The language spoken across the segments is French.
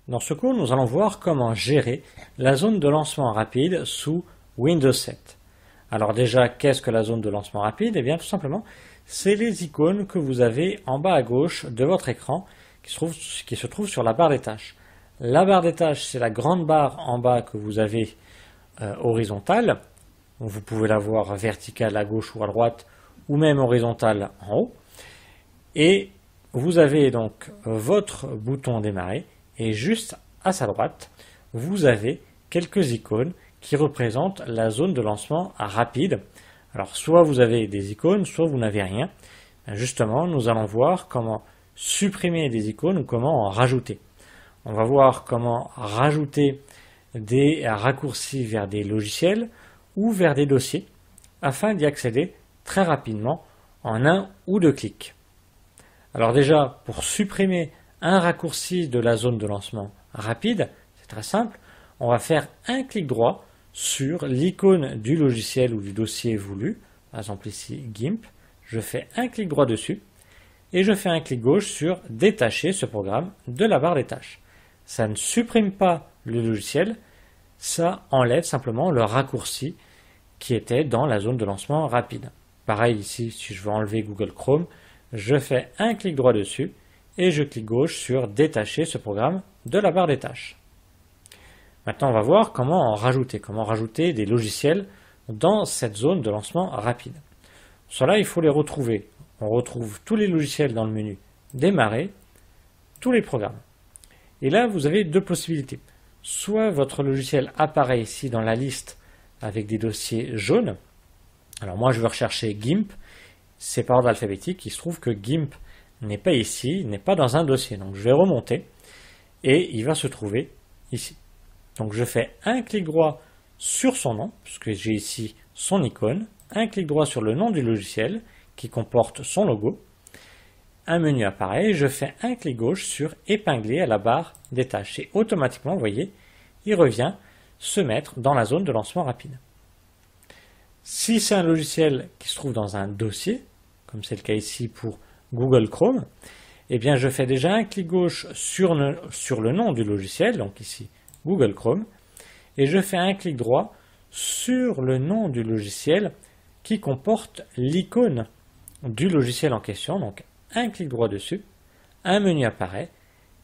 Dans ce cours, nous allons voir comment gérer la zone de lancement rapide sous Windows 7. Alors déjà, qu'est-ce que la zone de lancement rapide? Eh bien, tout simplement, c'est les icônes que vous avez en bas à gauche de votre écran qui se trouvent sur la barre des tâches. La barre des tâches, c'est la grande barre en bas que vous avez horizontale. Vous pouvez la voir verticale à gauche ou à droite, ou même horizontale en haut. Et vous avez donc votre bouton démarrer. Et juste à sa droite, vous avez quelques icônes qui représentent la zone de lancement rapide. Alors soit vous avez des icônes, soit vous n'avez rien. Justement, nous allons voir comment supprimer des icônes ou comment en rajouter. On va voir comment rajouter des raccourcis vers des logiciels ou vers des dossiers afin d'y accéder très rapidement en un ou deux clics. Alors déjà, pour supprimer un raccourci de la zone de lancement rapide, c'est très simple, on va faire un clic droit sur l'icône du logiciel ou du dossier voulu, par exemple ici GIMP, je fais un clic droit dessus et je fais un clic gauche sur détacher ce programme de la barre des tâches. Ça ne supprime pas le logiciel, ça enlève simplement le raccourci qui était dans la zone de lancement rapide. Pareil ici, si je veux enlever Google Chrome, je fais un clic droit dessus et je clique gauche sur détacher ce programme de la barre des tâches. Maintenant, on va voir comment rajouter des logiciels dans cette zone de lancement rapide. Pour cela, il faut les retrouver. On retrouve tous les logiciels dans le menu démarrer, tous les programmes. Et là, vous avez deux possibilités. Soit votre logiciel apparaît ici dans la liste avec des dossiers jaunes. Alors moi, je veux rechercher GIMP. C'est par ordre alphabétique. Il se trouve que GIMP n'est pas ici, n'est pas dans un dossier. Donc je vais remonter et il va se trouver ici. Donc je fais un clic droit sur son nom, puisque j'ai ici son icône, un clic droit sur le nom du logiciel qui comporte son logo. Un menu apparaît, je fais un clic gauche sur épingler à la barre des tâches. Et automatiquement, vous voyez, il revient se mettre dans la zone de lancement rapide. Si c'est un logiciel qui se trouve dans un dossier, comme c'est le cas ici pour Google Chrome, eh bien je fais déjà un clic gauche sur le nom du logiciel, donc ici Google Chrome, et je fais un clic droit sur le nom du logiciel qui comporte l'icône du logiciel en question, donc un clic droit dessus, un menu apparaît,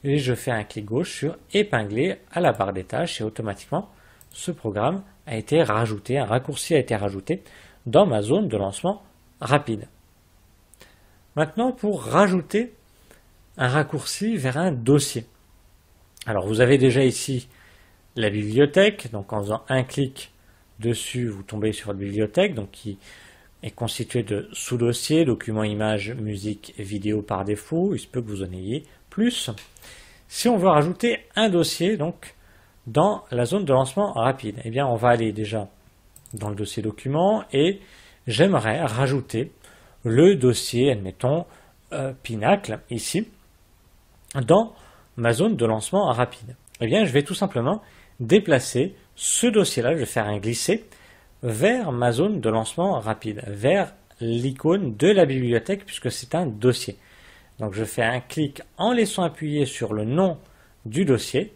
et je fais un clic gauche sur épingler à la barre des tâches, et automatiquement ce programme a été rajouté, un raccourci a été rajouté dans ma zone de lancement rapide. Maintenant, pour rajouter un raccourci vers un dossier. Alors, vous avez déjà ici la bibliothèque. Donc, en faisant un clic dessus, vous tombez sur la bibliothèque, donc qui est constituée de sous-dossiers, documents, images, musique, vidéo par défaut. Il se peut que vous en ayez plus. Si on veut rajouter un dossier, donc, dans la zone de lancement rapide, eh bien, on va aller déjà dans le dossier documents et j'aimerais rajouter le dossier, admettons, Pinacle, ici, dans ma zone de lancement rapide. Eh bien, je vais tout simplement déplacer ce dossier-là, je vais faire un glisser vers ma zone de lancement rapide, vers l'icône de la bibliothèque, puisque c'est un dossier. Donc, je fais un clic en laissant appuyer sur le nom du dossier,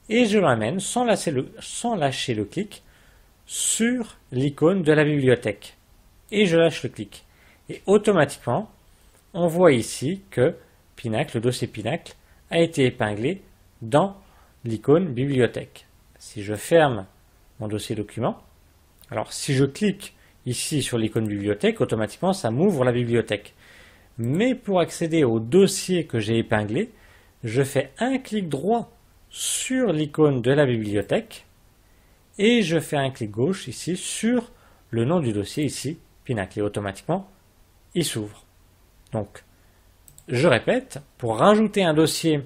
et je l'amène sans lâcher le clic sur l'icône de la bibliothèque. Et je lâche le clic. Et automatiquement, on voit ici que Pinacle, le dossier Pinacle, a été épinglé dans l'icône bibliothèque. Si je ferme mon dossier document, alors si je clique ici sur l'icône bibliothèque, automatiquement ça m'ouvre la bibliothèque. Mais pour accéder au dossier que j'ai épinglé, je fais un clic droit sur l'icône de la bibliothèque et je fais un clic gauche ici sur le nom du dossier ici, Pinacle. Et automatiquement, il s'ouvre. Donc, je répète, pour rajouter un dossier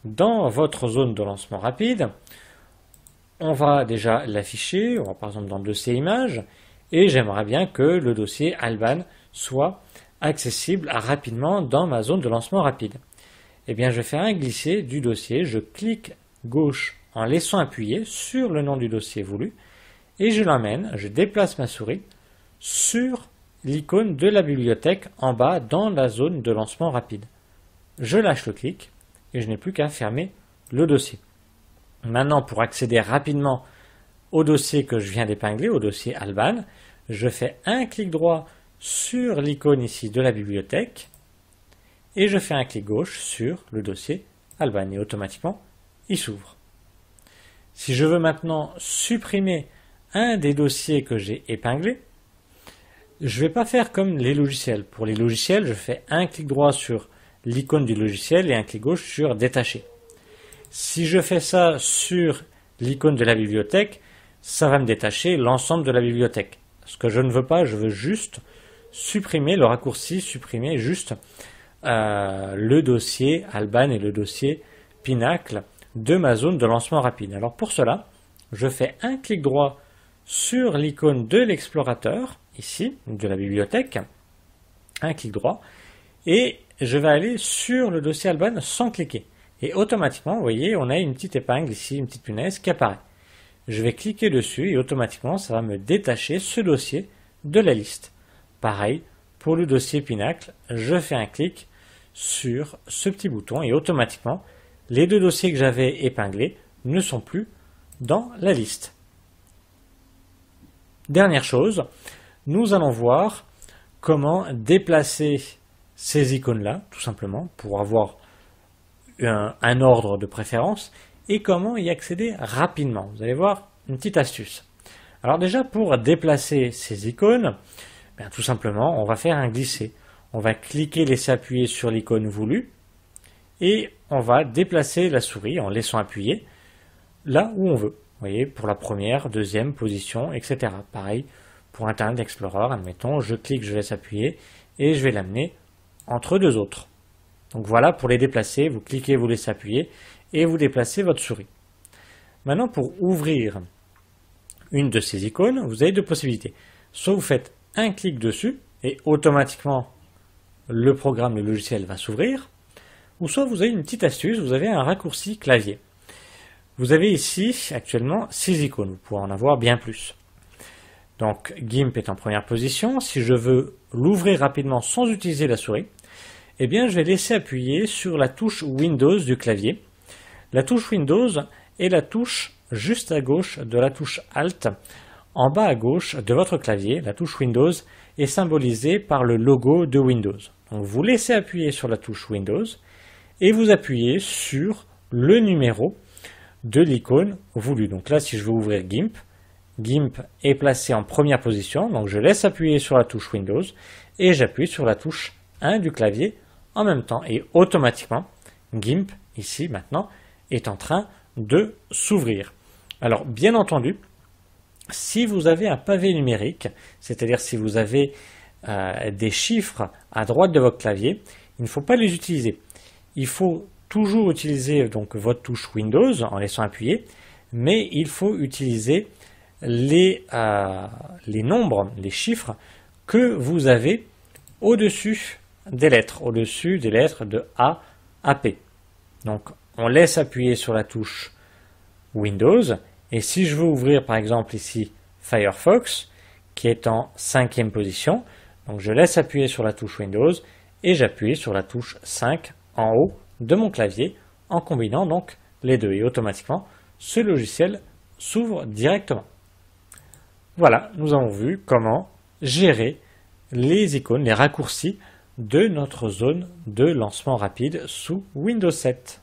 dans votre zone de lancement rapide, on va déjà l'afficher, on va par exemple dans le dossier images, et j'aimerais bien que le dossier Alban soit accessible rapidement dans ma zone de lancement rapide. Eh bien, je fais un glisser du dossier, je clique gauche en laissant appuyer sur le nom du dossier voulu, et je l'emmène, je déplace ma souris sur l'icône de la bibliothèque en bas dans la zone de lancement rapide. Je lâche le clic et je n'ai plus qu'à fermer le dossier. Maintenant, pour accéder rapidement au dossier que je viens d'épingler, au dossier Alban, je fais un clic droit sur l'icône ici de la bibliothèque et je fais un clic gauche sur le dossier Alban et automatiquement il s'ouvre. Si je veux maintenant supprimer un des dossiers que j'ai épinglés, je ne vais pas faire comme les logiciels. Pour les logiciels, je fais un clic droit sur l'icône du logiciel et un clic gauche sur détacher. Si je fais ça sur l'icône de la bibliothèque, ça va me détacher l'ensemble de la bibliothèque. Ce que je ne veux pas, je veux juste supprimer le raccourci, supprimer juste le dossier Alban et le dossier Pinacle de ma zone de lancement rapide. Alors pour cela, je fais un clic droit sur l'icône de l'explorateur, ici, de la bibliothèque, un clic droit, et je vais aller sur le dossier Alban sans cliquer. Et automatiquement, vous voyez, on a une petite épingle ici, une petite punaise qui apparaît. Je vais cliquer dessus et automatiquement, ça va me détacher ce dossier de la liste. Pareil, pour le dossier Pinacle, je fais un clic sur ce petit bouton et automatiquement, les deux dossiers que j'avais épinglés ne sont plus dans la liste. Dernière chose, nous allons voir comment déplacer ces icônes-là, tout simplement, pour avoir un ordre de préférence, et comment y accéder rapidement. Vous allez voir une petite astuce. Alors déjà, pour déplacer ces icônes, tout simplement, on va faire un glisser. On va cliquer, laisser appuyer sur l'icône voulue, et on va déplacer la souris en laissant appuyer là où on veut. Vous voyez, pour la première, deuxième position, etc. Pareil, pour Internet Explorer, admettons, je clique, je laisse appuyer, et je vais l'amener entre deux autres. Donc voilà, pour les déplacer, vous cliquez, vous laissez appuyer, et vous déplacez votre souris. Maintenant, pour ouvrir une de ces icônes, vous avez deux possibilités. Soit vous faites un clic dessus, et automatiquement, le programme, le logiciel va s'ouvrir, ou soit vous avez une petite astuce, vous avez un raccourci clavier. Vous avez ici, actuellement, 6 icônes, vous pouvez en avoir bien plus. Donc, GIMP est en première position. Si je veux l'ouvrir rapidement sans utiliser la souris, eh bien, je vais laisser appuyer sur la touche Windows du clavier. La touche Windows est la touche juste à gauche de la touche Alt. En bas à gauche de votre clavier, la touche Windows est symbolisée par le logo de Windows. Donc, vous laissez appuyer sur la touche Windows et vous appuyez sur le numéro de l'icône voulue. Donc là, si je veux ouvrir GIMP, GIMP est placé en première position, donc je laisse appuyer sur la touche Windows et j'appuie sur la touche 1 du clavier en même temps. Et automatiquement, GIMP, ici maintenant, est en train de s'ouvrir. Alors, bien entendu, si vous avez un pavé numérique, c'est-à-dire si vous avez des chiffres à droite de votre clavier, il ne faut pas les utiliser. Il faut toujours utiliser donc votre touche Windows en laissant appuyer, mais il faut utiliser les nombres, les chiffres que vous avez au-dessus des lettres, de A à P. Donc on laisse appuyer sur la touche Windows, et si je veux ouvrir par exemple ici Firefox, qui est en 5e position, donc je laisse appuyer sur la touche Windows et j'appuie sur la touche 5 en haut de mon clavier en combinant donc les deux et automatiquement ce logiciel s'ouvre directement. Voilà, nous avons vu comment gérer les icônes, les raccourcis de notre zone de lancement rapide sous Windows 7.